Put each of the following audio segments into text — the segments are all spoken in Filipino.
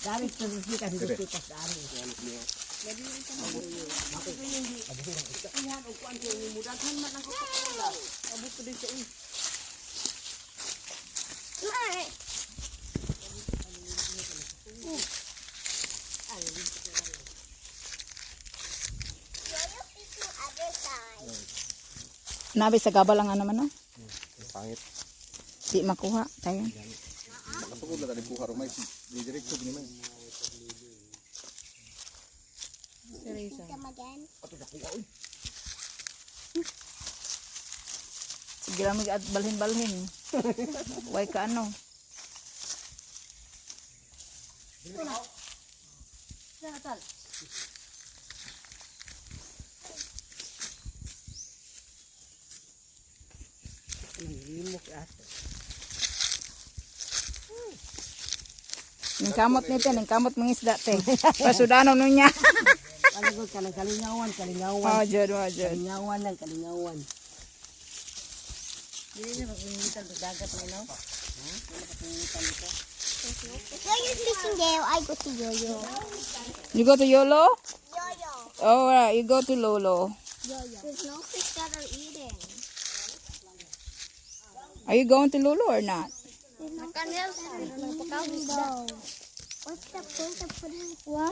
Dari terus kasi dito dari. Ayan og kuan ko ni mudaghan man ang Coca-Cola. Abot ko din sa Nabi sa gabal ang ano man no? Pangit. Di makuha tayo. Nakapagod na tadi kuha rumay. Di direkto gini man. Sige lang at balhin-balhin. Way ka ano. Ning kamot nito, ning kamot mangisda te. Pasudano nun niya. Palagod ka ng kalingawan. Oh, jud. Kalingawan lang, kalingawan. Hindi niya magpingitan sa dagat na, no? If you're fishing there, I go to Yo-Yo. You go to Yolo? Yo-Yo. Oh, right. You go to Lolo. Yo-Yo. There's no fish that are eating. Are you going to Lolo or not? What's the point of putting it? Wow.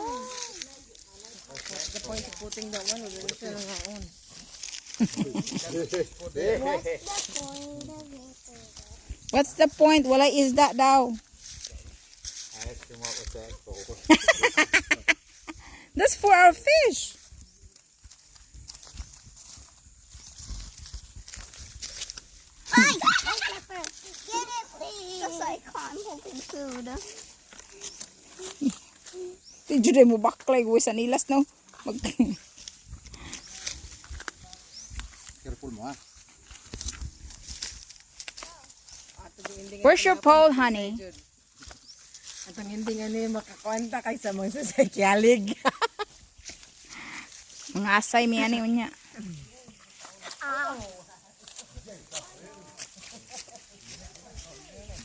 The point of putting that one, wala siya lang ngaon. What's the point of making that? What's the point? Wala is that daw. I asked him what was that for. That's for our fish. Ay! Get it, please. Because I can't hold food. Tidyo mo baklay. Uy, sa nilas, no? Careful mo ha. Where's your pole, honey? At ang hindi nga niya makakwanta kaysa mga sa kyalig. Mga asay, may ani, unya. Ow.